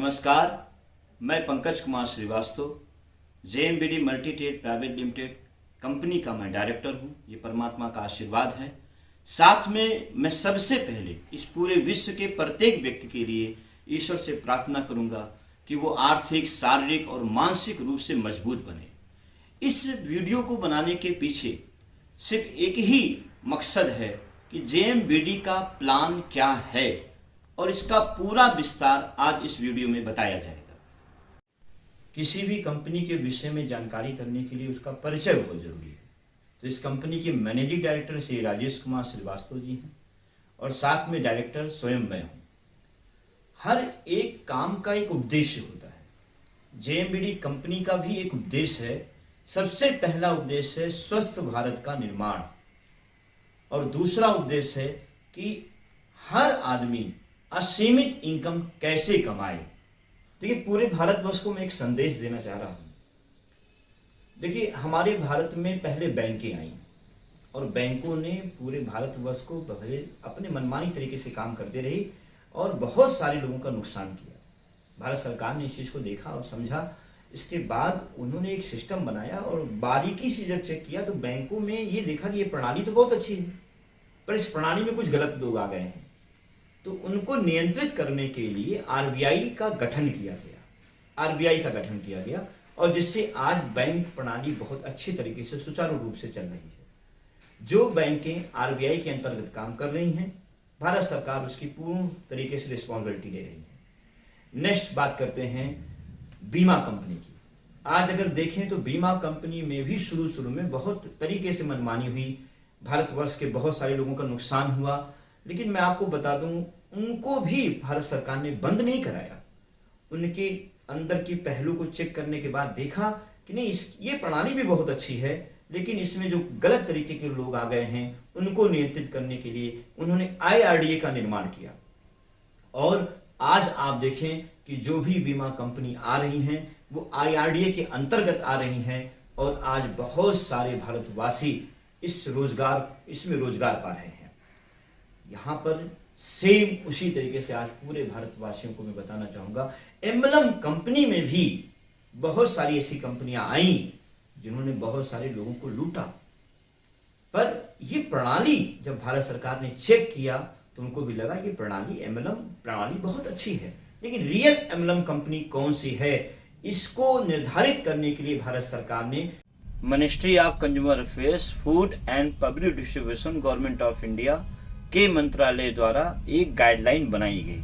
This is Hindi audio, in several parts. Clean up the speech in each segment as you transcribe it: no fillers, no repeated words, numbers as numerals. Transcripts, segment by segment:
नमस्कार, मैं Pankaj Kumar Shrivastava, JMBD multi trade private limited company का मैं डायरेक्टर हूँ। ये परमात्मा का आशीर्वाद है। साथ में मैं सबसे पहले इस पूरे विश्व के प्रत्येक व्यक्ति के लिए ईश्वर से प्रार्थना करूँगा कि वो आर्थिक, शारीरिक और मानसिक रूप से मजबूत बने। इस वीडियो को बनाने के पीछे सिर्फ एक ही मकसद है कि जेएमबीडी का प्लान क्या है और इसका पूरा विस्तार आज इस वीडियो में बताया जाएगा। किसी भी कंपनी के विषय में जानकारी करने के लिए उसका परिचय बहुत जरूरी है। तो इस कंपनी के मैनेजिंग डायरेक्टर श्री राजेश कुमार श्रीवास्तव जी हैं और साथ में डायरेक्टर स्वयं मैं हूँ। हर एक काम का एक उद्देश्य होता है। जेएमबीडी कंपनी का भी एक उद्देश्य है। सबसे पहला उद्देश्य है स्वस्थ भारत का निर्माण और दूसरा उद्देश्य है कि हर आदमी असीमित इनकम कैसे कमाए। देखिए, पूरे भारतवर्ष को मैं एक संदेश देना चाह रहा हूँ। देखिए, हमारे भारत में पहले बैंकें आई और बैंकों ने पूरे भारतवर्ष को अपने मनमानी तरीके से काम करते रही और बहुत सारे लोगों का नुकसान किया। भारत सरकार ने इस चीज़ को देखा और समझा। इसके बाद उन्होंने एक सिस्टम बनाया और बारीकी से जब चेक किया तो बैंकों में ये देखा कि ये प्रणाली तो बहुत अच्छी है, पर इस प्रणाली में कुछ गलत लोग आ गए हैं। तो उनको नियंत्रित करने के लिए आरबीआई का गठन किया गया और जिससे आज बैंक प्रणाली बहुत अच्छे तरीके से सुचारू रूप से चल रही है। जो बैंकें आरबीआई के अंतर्गत काम कर रही हैं, भारत सरकार उसकी पूर्ण तरीके से रिस्पॉन्सिबिलिटी ले रही है। नेक्स्ट बात करते हैं बीमा कंपनी की। आज अगर देखें तो बीमा कंपनी में भी शुरू में बहुत तरीके से मनमानी हुई। भारतवर्ष के बहुत सारे लोगों का नुकसान हुआ, लेकिन मैं आपको बता दूं, उनको भी भारत सरकार ने बंद नहीं कराया। उनके अंदर की पहलू को चेक करने के बाद देखा कि नहीं, ये प्रणाली भी बहुत अच्छी है, लेकिन इसमें जो गलत तरीके के लोग आ गए हैं उनको नियंत्रित करने के लिए उन्होंने आईआरडीए का निर्माण किया। और आज आप देखें कि जो भी बीमा कंपनी आ रही हैं वो आईआरडीए के अंतर्गत आ रही हैं और आज बहुत सारे भारतवासी इसमें रोजगार पा रहे हैं। यहाँ पर सेम उसी तरीके से आज पूरे भारतवासियों को मैं बताना चाहूँगा, एम्बलम कंपनी में भी बहुत सारी ऐसी कंपनियां आई जिन्होंने बहुत सारे लोगों को लूटा। पर ये प्रणाली जब भारत सरकार ने चेक किया तो उनको भी लगा ये प्रणाली, एम्बलम प्रणाली बहुत अच्छी है। लेकिन रियल एम्बलम कंपनी कौन सी है, इसको निर्धारित करने के लिए भारत सरकार ने ministry of consumer affairs, food and public distribution, government of India के मंत्रालय द्वारा एक गाइडलाइन बनाई गई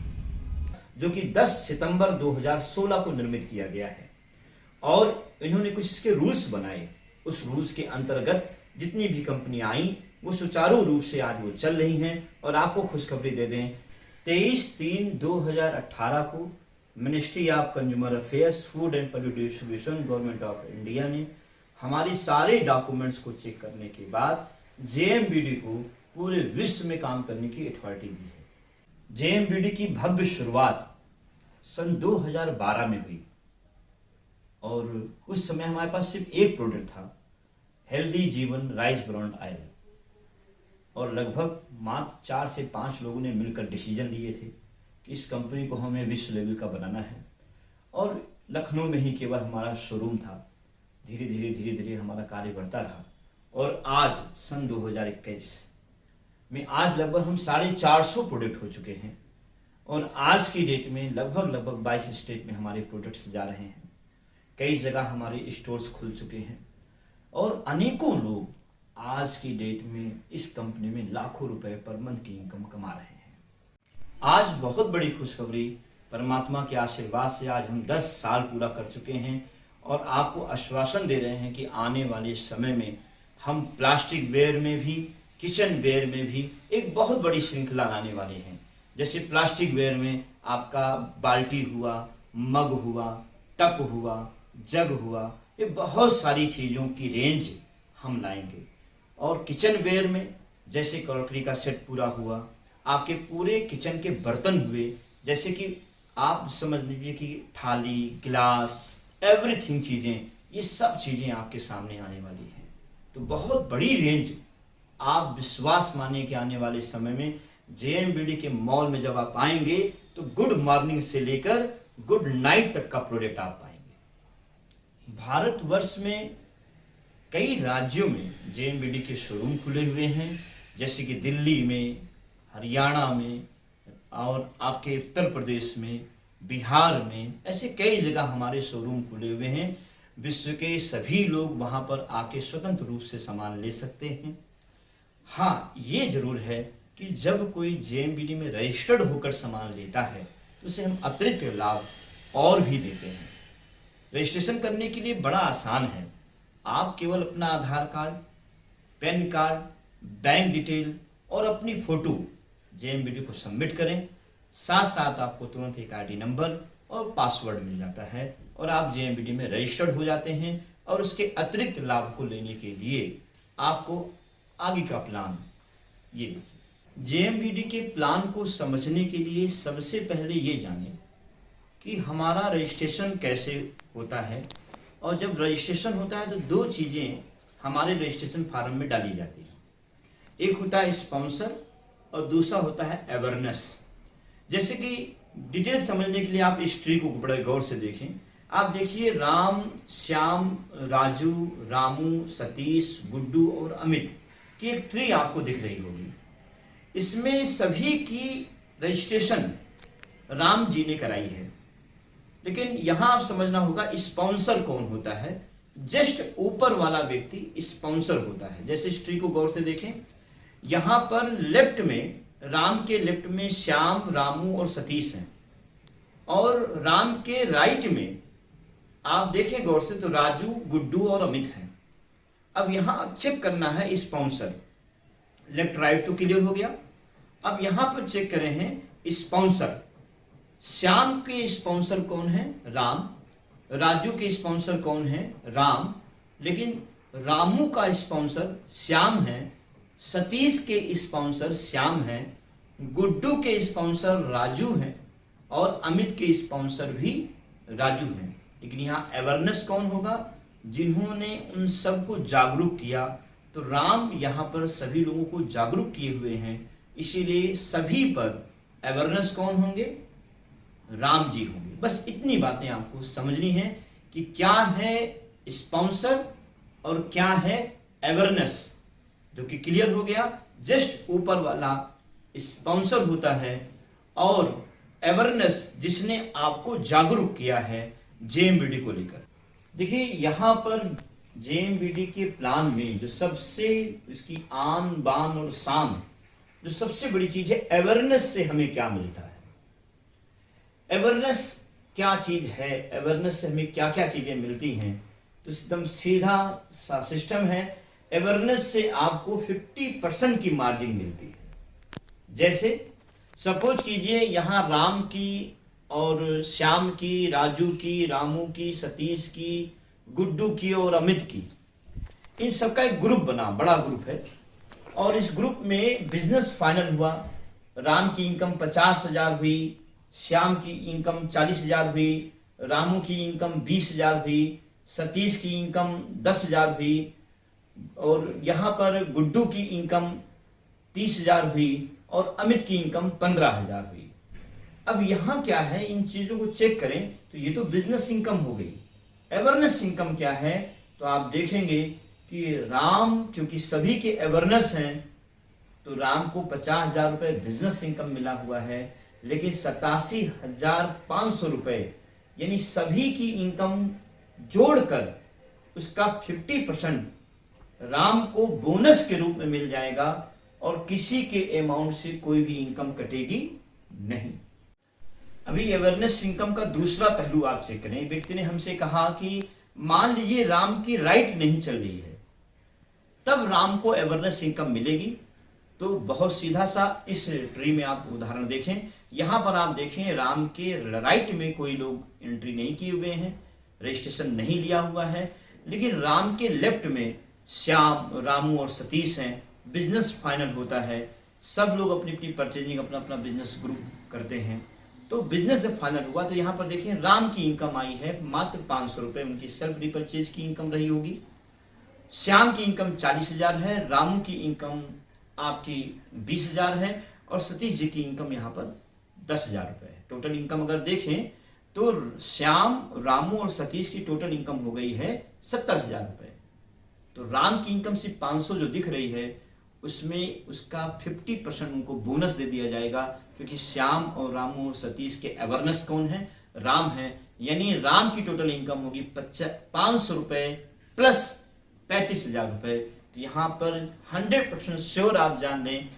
जो कि 10 सितंबर 2016 को निर्मित किया गया है और इन्होंने कुछ इसके रूल्स बनाए। उस रूल्स के अंतर्गत जितनी भी कंपनियां आई वो सुचारू रूप से आज वो चल रही हैं। और आपको खुशखबरी दे दें, 23/3/2018 को ministry of consumer affairs, food and public distribution, government of India ने हमारे सारे डॉक्यूमेंट्स को चेक करने के बाद जेएमबीडी को पूरे विश्व में काम करने की अथॉरिटी दी है। जेएमबीडी की भव्य शुरुआत सन 2012 में हुई और उस समय हमारे पास सिर्फ एक प्रोडक्ट था, हेल्दी जीवन राइस ब्रांड ऑयल। और लगभग मात्र 4 से 5 लोगों ने मिलकर डिसीजन लिए थे कि इस कंपनी को हमें विश्व लेवल का बनाना है। और लखनऊ में ही केवल हमारा शोरूम था। धीरे धीरे हमारा कार्य बढ़ता रहा और आज सन 2021 में आज लगभग हम 450 प्रोडक्ट हो चुके हैं और आज की डेट में लगभग 22 स्टेट में हमारे प्रोडक्ट्स जा रहे हैं। कई जगह हमारे स्टोर्स खुल चुके हैं और अनेकों लोग आज की डेट में इस कंपनी में लाखों रुपए पर मंथ की इनकम कमा रहे हैं। आज बहुत बड़ी खुशखबरी, परमात्मा के आशीर्वाद से आज हम 10 साल पूरा कर चुके हैं और आपको आश्वासन दे रहे हैं कि आने वाले समय में हम प्लास्टिक वेयर में भी, किचन वेयर में भी एक बहुत बड़ी श्रृंखला लाने वाले हैं। जैसे प्लास्टिक वेयर में आपका बाल्टी हुआ, मग हुआ, टप हुआ, जग हुआ, ये बहुत सारी चीज़ों की रेंज हम लाएंगे। और किचन वेयर में जैसे क्रॉकरी का सेट पूरा हुआ, आपके पूरे किचन के बर्तन हुए, जैसे कि आप समझ लीजिए कि थाली, गिलास, एवरीथिंग चीज़ें, ये सब चीज़ें आपके सामने आने वाली हैं। तो बहुत बड़ी रेंज, आप विश्वास मानिए कि आने वाले समय में जेएमबीडी के मॉल में जब आप आएंगे तो गुड मॉर्निंग से लेकर गुड नाइट तक का प्रोडक्ट आप पाएंगे। भारतवर्ष में कई राज्यों में जेएमबीडी के शोरूम खुले हुए हैं, जैसे कि दिल्ली में, हरियाणा में और आपके उत्तर प्रदेश में, बिहार में, ऐसे कई जगह हमारे शोरूम खुले हुए हैं। विश्व के सभी लोग वहाँ पर आके स्वतंत्र रूप से सामान ले सकते हैं। हाँ, ये जरूर है कि जब कोई जेएमबीडी में रजिस्टर्ड होकर सामान लेता है तो उसे हम अतिरिक्त लाभ और भी देते हैं। रजिस्ट्रेशन करने के लिए बड़ा आसान है। आप केवल अपना Aadhaar card, PAN card, bank detail और अपनी फ़ोटो जेएमबीडी को सबमिट करें। साथ साथ आपको तुरंत एक आईडी नंबर और पासवर्ड मिल जाता है और आप जेएमबीडी में रजिस्टर्ड हो जाते हैं। और उसके अतिरिक्त लाभ को लेने के लिए आपको आगे का प्लान ये देखिए। जेएमबीडी के प्लान को समझने के लिए सबसे पहले ये जानें कि हमारा रजिस्ट्रेशन कैसे होता है। और जब रजिस्ट्रेशन होता है तो दो चीज़ें हमारे रजिस्ट्रेशन फॉर्म में डाली जाती हैं। एक होता है स्पॉन्सर और दूसरा होता है अवेयरनेस। जैसे कि डिटेल समझने के लिए आप इस ट्री को बड़े गौर से देखें। आप देखिए, राम, श्याम, राजू, रामू, सतीश, गुड्डू और अमित की एक ट्री आपको दिख रही होगी। इसमें सभी की रजिस्ट्रेशन राम जी ने कराई है। लेकिन यहां आप समझना होगा स्पॉन्सर कौन होता है। जस्ट ऊपर वाला व्यक्ति स्पॉन्सर होता है। जैसे इस ट्री को गौर से देखें, यहां पर लेफ्ट में, राम के लेफ्ट में श्याम, रामू और सतीश हैं और राम के राइट में आप देखें गौर से तो राजू, गुड्डू और अमित हैं। अब यहां चेक करना है स्पॉन्सर। लेफ्ट राइट तो क्लियर हो गया। अब यहां पर चेक करें हैं स्पॉन्सर। श्याम के स्पॉन्सर कौन है? राम। राजू के स्पॉन्सर कौन है? राम। लेकिन रामू का स्पॉन्सर श्याम है, सतीश के स्पॉन्सर श्याम हैं, गुड्डू के स्पॉन्सर राजू हैं और अमित के स्पॉन्सर भी राजू हैं। लेकिन यहाँ अवेयरनेस कौन होगा? जिन्होंने उन सबको जागरूक किया। तो राम यहाँ पर सभी लोगों को जागरूक किए हुए हैं, इसीलिए सभी पर अवेयरनेस कौन होंगे? राम जी होंगे। बस इतनी बातें आपको समझनी है कि क्या है स्पॉन्सर और क्या है अवेयरनेस, जो कि क्लियर हो गया। जस्ट ऊपर वाला स्पॉन्सर होता है और अवेयरनेस जिसने आपको जागरूक किया है जेएमबीडी को लेकर। देखिए, यहाँ पर जेएमबीडी के प्लान में जो सबसे इसकी आन बान और शान, जो सबसे बड़ी चीज है, अवेयरनेस से हमें क्या मिलता है। अवेयरनेस क्या चीज है, अवेयरनेस से हमें क्या क्या चीजें मिलती हैं, तो एकदम सीधा सा सिस्टम है। अवेयरनेस से आपको 50% की मार्जिन मिलती है। जैसे सपोज कीजिए यहाँ राम की और श्याम की, राजू की, रामू की, सतीश की, गुड्डू की और अमित की, इन सबका एक ग्रुप बना, बड़ा ग्रुप है। और इस ग्रुप में बिजनेस फाइनल हुआ। राम की इनकम 50,000 हुई, श्याम की इनकम 40,000 हुई, रामू की इनकम 20,000 हुई, सतीश की इनकम 10,000 हुई और यहाँ पर गुड्डू की इनकम 30,000 हुई और अमित की इनकम 15,000 हुई। अब यहाँ क्या है, इन चीजों को चेक करें तो ये तो बिजनेस इनकम हो गई। अवेयरनेस इनकम क्या है, तो आप देखेंगे कि राम, क्योंकि सभी के अवेयरनेस हैं, तो राम को 50,000 रुपये बिजनेस इनकम मिला हुआ है। लेकिन 87,500 रुपये यानी सभी की इनकम जोड़कर उसका 50% राम को बोनस के रूप में मिल जाएगा और किसी के अमाउंट से कोई भी इनकम कटेगी नहीं। अभी अवेयरनेस इनकम का दूसरा पहलू आप चेक करें। व्यक्ति ने हमसे कहा कि मान लीजिए राम की राइट नहीं चल रही है, तब राम को अवेयरनेस इनकम मिलेगी। तो बहुत सीधा सा इस ट्री में आप उदाहरण देखें, यहां पर आप देखें राम के राइट में कोई लोग एंट्री नहीं किए हुए हैं, रजिस्ट्रेशन नहीं लिया हुआ है। लेकिन राम के लेफ्ट में श्याम, रामू और सतीश हैं। बिजनेस फाइनल होता है, सब लोग अपनी अपनी परचेजिंग, अपना अपना बिजनेस ग्रुप करते हैं। तो बिजनेस जब फाइनल हुआ तो यहाँ पर देखिए राम की इनकम आई है मात्र 500 रुपये, उनकी सेल्फ रिपर्चेज की इनकम रही होगी। श्याम की इनकम 40,000 है, रामू की इनकम आपकी 20,000 है और सतीश जी की इनकम यहाँ पर 10,000 रुपये है। टोटल इनकम अगर देखें तो श्याम, रामू और सतीश की टोटल इनकम हो गई है 70,000 रुपये। तो राम की इनकम सिर्फ 500 जो दिख रही है, उसमें उसका 50% उनको बोनस दे दिया जाएगा, क्योंकि श्याम और रामू और सतीश के अवेयरनेस कौन है? राम है। यानी राम की टोटल इनकम होगी 500 रुपये प्लस 35,000 रुपये। तो यहाँ पर 100% श्योर आप जान लें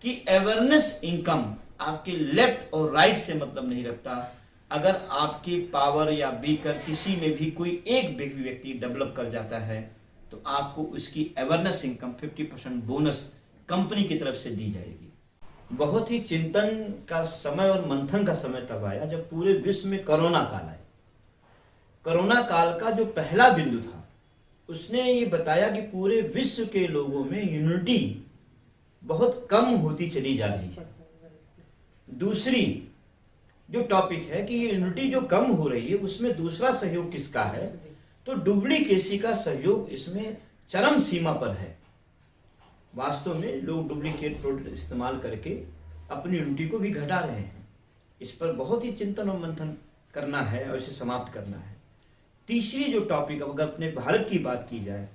कि अवेयरनेस इनकम आपके लेफ्ट और राइट से मतलब नहीं रखता। अगर आपके पावर या बीकर किसी में भी कोई एक व्यक्ति डेवलप कर जाता है, तो आपको उसकी अवेयरनेस इनकम 50% बोनस कंपनी की तरफ से दी जाएगी। बहुत ही चिंतन का समय और मंथन का समय तब आया जब पूरे विश्व में कोरोना काल आया। कोरोना काल का जो पहला बिंदु था, उसने ये बताया कि पूरे विश्व के लोगों में यूनिटी बहुत कम होती चली जा रही है। दूसरी जो टॉपिक है कि ये यूनिटी जो कम हो रही है, उसमें दूसरा सहयोग किसका है? तो डुप्लीकेसी का सहयोग इसमें चरम सीमा पर है। वास्तव में लोग डुप्लीकेट प्रोडक्ट इस्तेमाल करके अपनी यूनिटी को भी घटा रहे हैं। इस पर बहुत ही चिंतन और मंथन करना है और इसे समाप्त करना है। तीसरी जो टॉपिक, अगर अपने भारत की बात की जाए,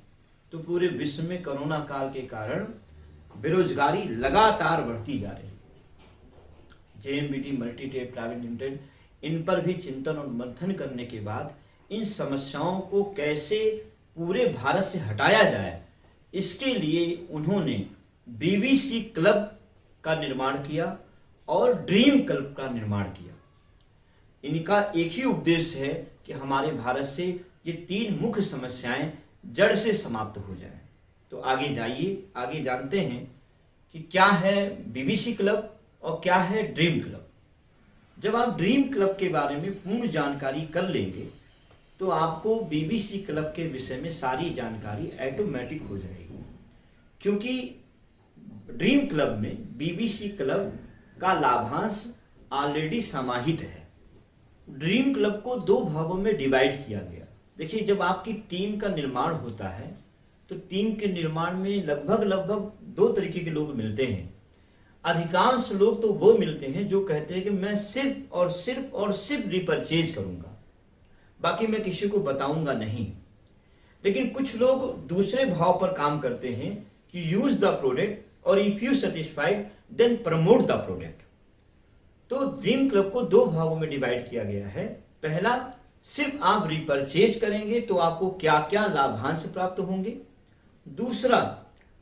तो पूरे विश्व में कोरोना काल के कारण बेरोजगारी लगातार बढ़ती जा रही है। JMBD मल्टीटेक प्राइवेट लिमिटेड इन पर भी चिंतन और मंथन करने के बाद इन समस्याओं को कैसे पूरे भारत से हटाया जाए, इसके लिए उन्होंने BBC क्लब का निर्माण किया और ड्रीम क्लब का निर्माण किया। इनका एक ही उद्देश्य है कि हमारे भारत से ये 3 मुख्य समस्याएं जड़ से समाप्त हो जाएं। तो आगे जाइए, आगे जानते हैं कि क्या है BBC क्लब और क्या है ड्रीम क्लब। जब आप ड्रीम क्लब के बारे में पूर्ण जानकारी कर लेंगे, तो आपको BBC क्लब के विषय में सारी जानकारी ऑटोमेटिक हो जाएगी, क्योंकि ड्रीम क्लब में BBC क्लब का लाभांश ऑलरेडी समाहित है। ड्रीम क्लब को 2 भागों में डिवाइड किया गया। देखिए, जब आपकी टीम का निर्माण होता है, तो टीम के निर्माण में लगभग 2 तरीके के लोग मिलते हैं। अधिकांश लोग तो वो मिलते हैं जो कहते हैं कि मैं सिर्फ और सिर्फ रिपर्चेज करूंगा, बाकी मैं किसी को बताऊंगा नहीं। लेकिन कुछ लोग दूसरे भाव पर काम करते हैं कि यूज द प्रोडक्ट और if you satisfied then promote the product. तो ड्रीम क्लब को 2 भागों में डिवाइड किया गया है। पहला, सिर्फ आप रिपर्चेज करेंगे तो आपको क्या क्या लाभांश प्राप्त होंगे। दूसरा,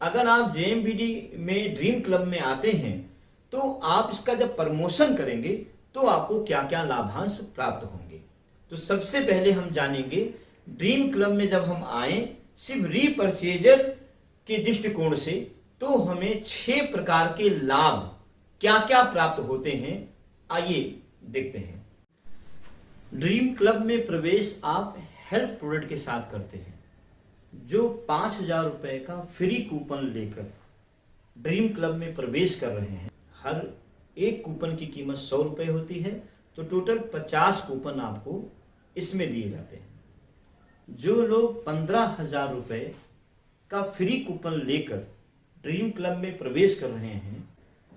अगर आप JMBD में ड्रीम क्लब में आते हैं, तो आप इसका जब प्रमोशन करेंगे तो आपको क्या क्या लाभांश प्राप्त होंगे। तो सबसे पहले हम जानेंगे ड्रीम क्लब में जब हम आए सिर्फ रीपर्चेजर के दृष्टिकोण से, तो हमें 6 प्रकार के लाभ क्या क्या प्राप्त होते हैं, आइए देखते हैं। ड्रीम क्लब में प्रवेश आप हेल्थ प्रोडक्ट के साथ करते हैं, जो 5,000 रुपये का फ्री कूपन लेकर ड्रीम क्लब में प्रवेश कर रहे हैं। हर एक कूपन की कीमत 100 रुपये होती है, तो टोटल 50 कूपन आपको इसमें दिए जाते हैं। जो लोग 15,000 रुपये का फ्री कूपन लेकर ड्रीम क्लब में प्रवेश कर रहे हैं,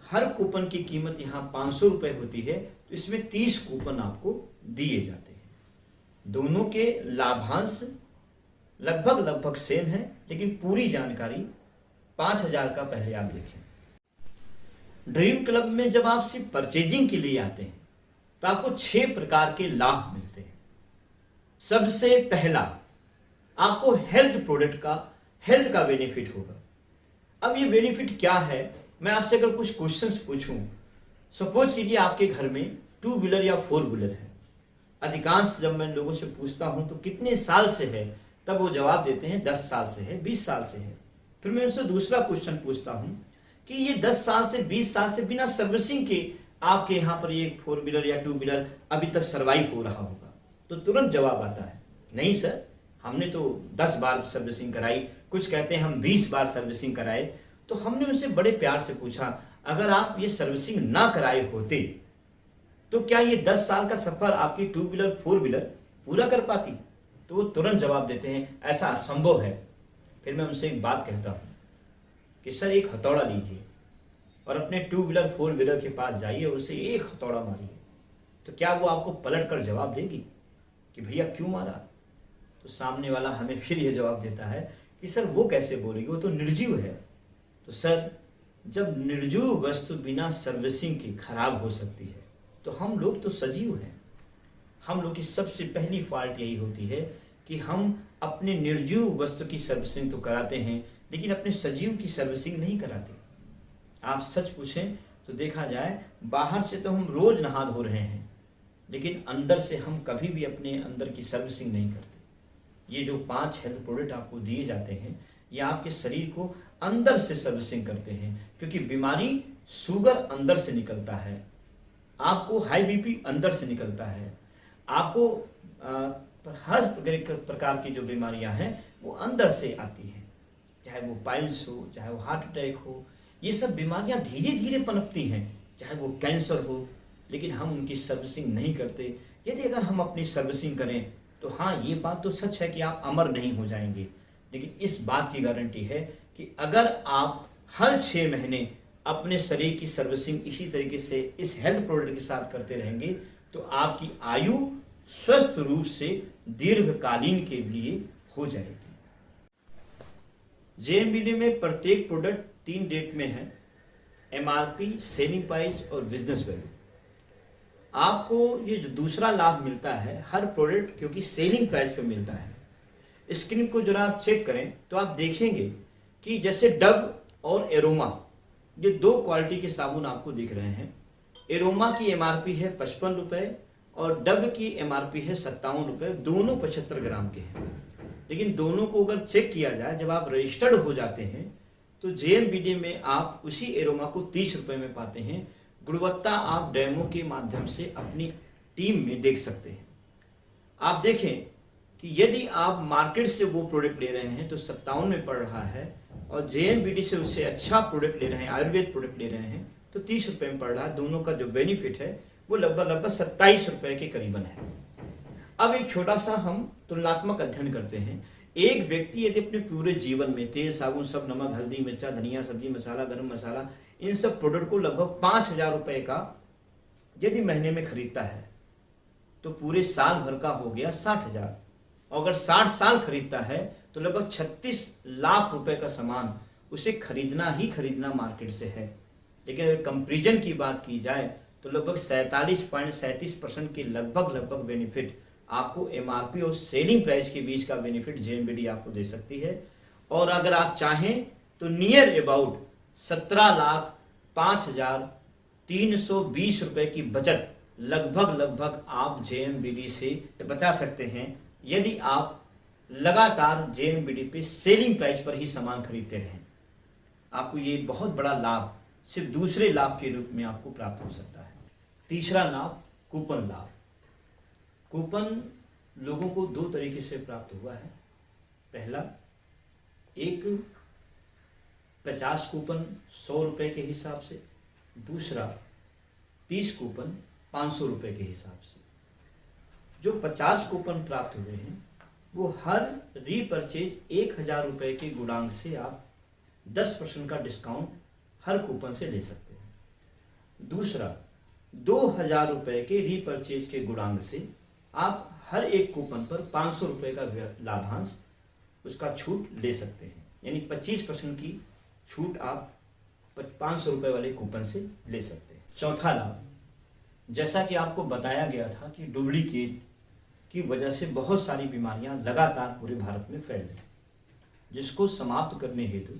हर कूपन की कीमत यहाँ 500 रुपये होती है, तो इसमें 30 कूपन आपको दिए जाते हैं। दोनों के लाभांश लगभग सेम है, लेकिन पूरी जानकारी 5,000 का पहले आप देखें। ड्रीम क्लब में जब आप सिर्फ परचेजिंग के लिए आते हैं, तो आपको 6 प्रकार के लाभ मिलते हैं। सबसे पहला, आपको हेल्थ का बेनिफिट होगा। अब ये बेनिफिट क्या है, मैं आपसे अगर कुछ क्वेश्चंस पूछूं, सपोज कीजिए आपके घर में 2 व्हीलर या 4 व्हीलर है। अधिकांश जब मैं लोगों से पूछता हूं तो कितने साल से है, तब वो जवाब देते हैं 10 साल से है, 20 साल से है। फिर मैं उनसे दूसरा क्वेश्चन पूछता हूं कि ये 10 साल से 20 साल से बिना सर्विसिंग के आपके यहाँ पर ये 4 व्हीलर या 2 व्हीलर अभी तक सर्वाइव हो रहा होगा, तो तुरंत जवाब आता है नहीं सर, हमने तो 10 बार सर्विसिंग कराई। कुछ कहते हैं हम 20 बार सर्विसिंग कराए। तो हमने उनसे बड़े प्यार से पूछा, अगर आप ये सर्विसिंग ना कराए होते तो क्या ये 10 साल का सफर आपकी 2 व्हीलर 4 व्हीलर पूरा कर पाती? तो वो तुरंत जवाब देते हैं ऐसा असंभव है। फिर मैं उनसे एक बात कहता हूँ कि सर एक हथौड़ा लीजिए और अपने 2 व्हीलर 4 व्हीलर के पास जाइए और उसे एक हथौड़ा मारिए, तो क्या वो आपको पलट कर जवाब देगी कि भैया क्यों मारा? तो सामने वाला हमें फिर ये जवाब देता है कि सर वो कैसे बोलेगी, वो तो निर्जीव है। तो सर, जब निर्जीव वस्तु बिना सर्विसिंग के खराब हो सकती है तो हम लोग तो सजीव हैं। हम लोग की सबसे पहली फॉल्ट यही होती है कि हम अपने निर्जीव वस्तु की सर्विसिंग तो कराते हैं लेकिन अपने सजीव की सर्विसिंग नहीं कराते। आप सच पूछें तो देखा जाए, बाहर से तो हम रोज नहा धो रहे हैं लेकिन अंदर से हम कभी भी अपने अंदर की सर्विसिंग नहीं करते। ये जो 5 हेल्थ प्रोडक्ट आपको दिए जाते हैं ये आपके शरीर को अंदर से सर्विसिंग करते हैं, क्योंकि बीमारी शुगर अंदर से निकलता है, आपको हाई बीपी अंदर से निकलता है, आपको हर प्रकार की जो बीमारियां हैं वो अंदर से आती हैं, चाहे वो पाइल्स हो, चाहे वो हार्ट अटैक हो। ये सब बीमारियां धीरे धीरे पनपती हैं, चाहे वो कैंसर हो, लेकिन हम उनकी सर्विसिंग नहीं करते। यदि अगर हम अपनी सर्विसिंग करें तो हाँ, ये बात तो सच है कि आप अमर नहीं हो जाएंगे, लेकिन इस बात की गारंटी है कि अगर आप हर 6 महीने अपने शरीर की सर्विसिंग इसी तरीके से इस हेल्थ प्रोडक्ट के साथ करते रहेंगे तो आपकी आयु स्वस्थ रूप से दीर्घकालीन के लिए हो जाएगी। जेएमबीडी में प्रत्येक प्रोडक्ट 3 डेट में है, एमआरपी, सेलिंग प्राइस और बिजनेस वैल्यू। आपको ये जो दूसरा लाभ मिलता है हर प्रोडक्ट क्योंकि सेलिंग प्राइस पे मिलता है। स्क्रीन को जरा आप चेक करें तो आप देखेंगे कि जैसे डव और एरोमा, ये 2 क्वालिटी के साबुन आपको दिख रहे हैं। एरोमा की एमआरपी है 55 रुपये और डव की एमआरपी है 57 रुपये। दोनों 75 ग्राम के हैं, लेकिन दोनों को अगर चेक किया जाए, जब आप रजिस्टर्ड हो जाते हैं तो जेएमबीडी में आप उसी एरोमा को 30 रुपये में पाते हैं। गुणवत्ता आप डेमो के माध्यम से अपनी टीम में देख सकते हैं। आप देखें कि यदि आप मार्केट से वो प्रोडक्ट ले रहे हैं तो 57 में पड़ रहा है और जेएमबीडी से उससे अच्छा प्रोडक्ट ले रहे हैं, आयुर्वेद प्रोडक्ट ले रहे हैं तो 30 रुपये में पड़ रहा है। दोनों का जो बेनिफिट है वो लगभग 27 रुपये के करीबन है। अब एक छोटा सा हम तुलनात्मक अध्ययन करते हैं। एक व्यक्ति यदि अपने पूरे जीवन में तेल, साबुन, सब, नमक, हल्दी, मिर्चा, धनिया, सब्जी मसाला, गरम मसाला, इन सब प्रोडक्ट को लगभग 5,000 रुपये का यदि महीने में खरीदता है तो पूरे साल भर का हो गया 60,000। और अगर 60 साल खरीदता है तो लगभग 36 लाख रुपए का सामान उसे खरीदना ही खरीदना मार्केट से है। लेकिन अगर कंपैरिजन की बात की जाए तो लगभग 47.37% के लगभग बेनिफिट आपको एमआरपी और सेलिंग प्राइस के बीच का बेनिफिट जेएमबीडी आपको दे सकती है। और अगर आप चाहें तो नियर अबाउट 17,05,320 रुपए की बचत लगभग आप जेएमबीडी से बचा सकते हैं यदि आप लगातार जेएमबीडी पे सेलिंग प्राइस पर ही सामान खरीदते रहें। आपको ये बहुत बड़ा लाभ सिर्फ दूसरे लाभ के रूप में आपको प्राप्त हो सकता है। तीसरा लाभ, कूपन लाभ। कूपन लोगों को 2 तरीके से प्राप्त हुआ है। पहला, एक 50 कूपन 100 रुपये के हिसाब से, दूसरा 30 कूपन 500 रुपये के हिसाब से। जो 50 कूपन प्राप्त हुए हैं वो हर रीपरचेज 1,000 रुपये के गुणांक से आप 10% का डिस्काउंट हर कूपन से ले सकते हैं। दूसरा, 2,000 रुपये के रीपरचेज के गुणांक से आप हर एक कूपन पर 500 रुपये का लाभांश उसका छूट ले सकते हैं, यानी 25% की छूट आप 500 रुपये वाले कूपन से ले सकते हैं। चौथा लाभ, जैसा कि आपको बताया गया था कि डुप्लीकेट की वजह से बहुत सारी बीमारियां लगातार पूरे भारत में फैल रही, जिसको समाप्त करने हेतु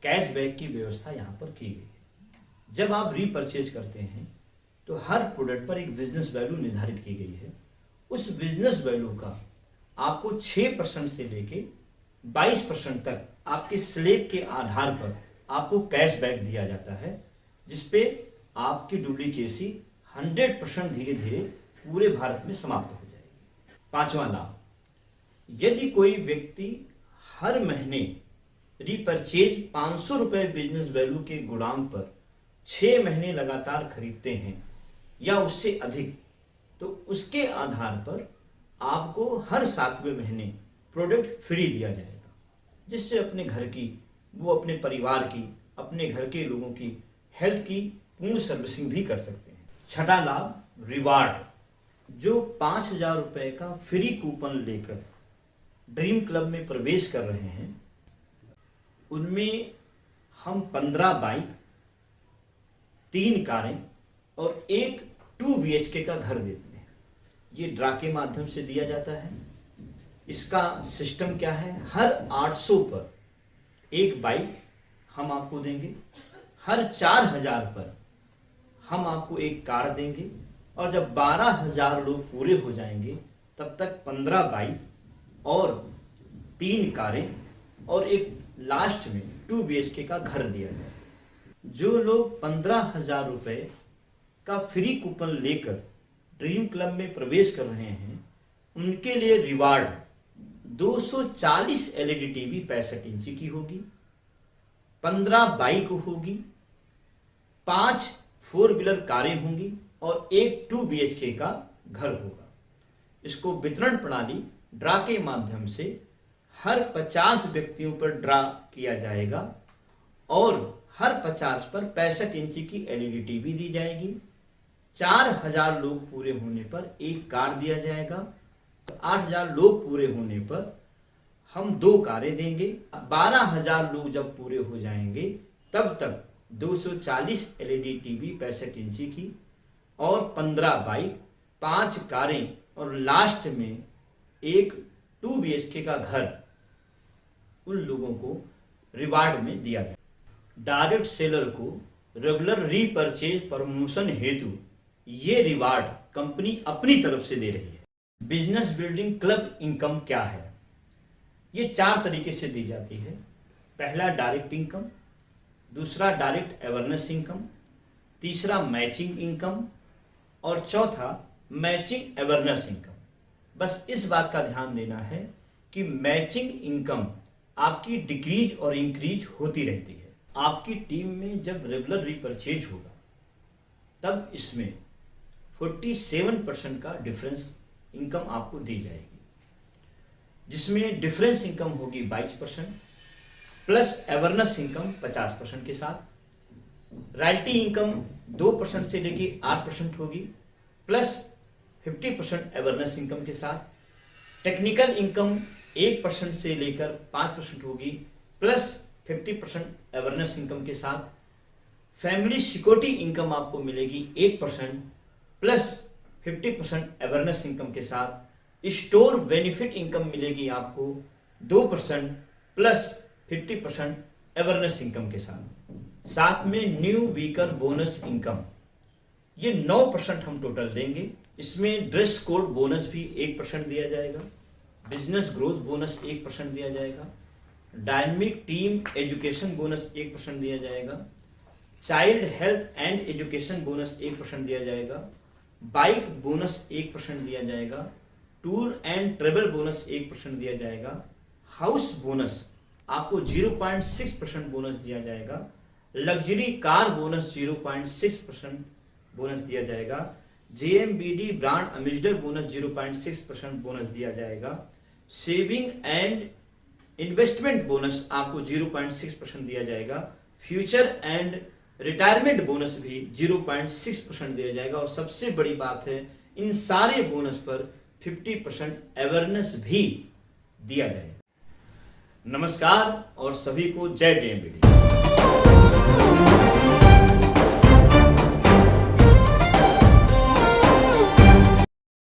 कैशबैक की व्यवस्था यहाँ पर की गई है। जब आप रीपरचेज करते हैं तो हर प्रोडक्ट पर एक बिजनेस वैल्यू निर्धारित की गई है। उस बिजनेस वैल्यू का आपको 6% से लेके 22% तक आपके स्लैब के आधार पर आपको कैशबैक दिया जाता है, जिसपे आपकी डुप्लीकेसी 100% धीरे धीरे पूरे भारत में समाप्त हो जाएगी। पांचवा लाभ, यदि कोई व्यक्ति हर महीने रीपरचेज 500 रुपये बिजनेस वैल्यू के गुणांक पर 6 महीने लगातार खरीदते हैं या उससे अधिक, तो उसके आधार पर आपको हर 7वें महीने प्रोडक्ट फ्री दिया जाएगा, जिससे अपने घर की, वो अपने परिवार की, अपने घर के लोगों की हेल्थ की पूर्ण सर्विसिंग भी कर सकते हैं। छठा लाभ, रिवार्ड। जो 5,000 रुपए का फ्री कूपन लेकर ड्रीम क्लब में प्रवेश कर रहे हैं, उनमें हम 15 बाइक, 3 कारें और एक 2 BHK का घर देते हैं। ये ड्रा के माध्यम से दिया जाता है। इसका सिस्टम क्या है, हर 800 पर एक बाइक हम आपको देंगे, हर 4,000 पर हम आपको एक कार देंगे, और जब 12,000 लोग पूरे हो जाएंगे तब तक 15 बाइक और 3 कारें और एक लास्ट में 2 BHK का घर दिया जाए। जो लोग 15,000 रुपए का फ्री कूपन लेकर ड्रीम क्लब में प्रवेश कर रहे हैं, उनके लिए रिवार्ड 240 LED टीवी 65 इंची की होगी, 15 बाइक होगी, 5 4 व्हीलर कारें होंगी और एक 2 BHK का घर होगा। इसको वितरण प्रणाली ड्रा के माध्यम से हर 50 व्यक्तियों पर ड्रा किया जाएगा और हर 50 पर 65 इंची की LED टीवी दी जाएगी। 4,000 लोग पूरे होने पर एक कार दिया जाएगा। 8,000 लोग पूरे होने पर हम 2 कारें देंगे। 12,000 लोग जब पूरे हो जाएंगे तब तक 240 LED टीवी 65 इंची की और 15 बाइक, 5 कारें और लास्ट में एक 2 BHK का घर उन लोगों को रिवार्ड में दिया जाए। डायरेक्ट सेलर को रेगुलर रीपरचेज प्रमोशन हेतु ये रिवार्ड कंपनी अपनी तरफ से दे रही है। बिजनेस बिल्डिंग क्लब इनकम क्या है? ये 4 तरीके से दी जाती है। पहला डायरेक्ट इनकम, दूसरा डायरेक्ट अवेयरनेस इनकम, तीसरा मैचिंग इनकम और चौथा मैचिंग अवेयरनेस इनकम। बस इस बात का ध्यान देना है कि मैचिंग इनकम आपकी डिक्रीज और इंक्रीज होती रहती है। आपकी टीम में जब रेगुलर रीपरचेज होगा तब इसमें 47% का डिफरेंस इनकम आपको दी जाएगी, जिसमें डिफरेंस इनकम होगी 22% प्लस अवेयरनेस इनकम 50% के साथ। रॉयल्टी इनकम 2% से लेके 8% होगी प्लस 50% अवेयरनेस इनकम के साथ। टेक्निकल इनकम 1% से लेकर 5% होगी प्लस 50% अवेयरनेस इनकम के साथ। फैमिली सिक्योरिटी इनकम आपको मिलेगी 1% प्लस 50% अवेयरनेस इनकम के साथ। स्टोर बेनिफिट इनकम मिलेगी आपको 2% प्लस 50% अवेयरनेस इनकम के साथ में न्यू व्हीकल बोनस इनकम ये 9% हम टोटल देंगे। इसमें ड्रेस कोड बोनस भी 1% दिया जाएगा, बिजनेस ग्रोथ बोनस 1% दिया जाएगा, डायनेमिक टीम एजुकेशन बोनस 1% दिया जाएगा, child health and education bonus 1% दिया जाएगा, बाइक बोनस 1% दिया जाएगा, टूर एंड ट्रेवल बोनस 1% दिया जाएगा, हाउस बोनस आपको 0.6% बोनस दिया जाएगा, लग्जरी कार बोनस 0.6% बोनस दिया जाएगा, JMBD brand ambassador bonus 0.6% bonus दिया जाएगा, सेविंग एंड इन्वेस्टमेंट बोनस आपको 0.6% दिया जाएगा, फ्यूचर एंड रिटायरमेंट बोनस भी 0.6% दिया जाएगा और सबसे बड़ी बात है इन सारे बोनस पर 50% अवेयरनेस भी दिया जाएगा। नमस्कार और सभी को जय JMBD।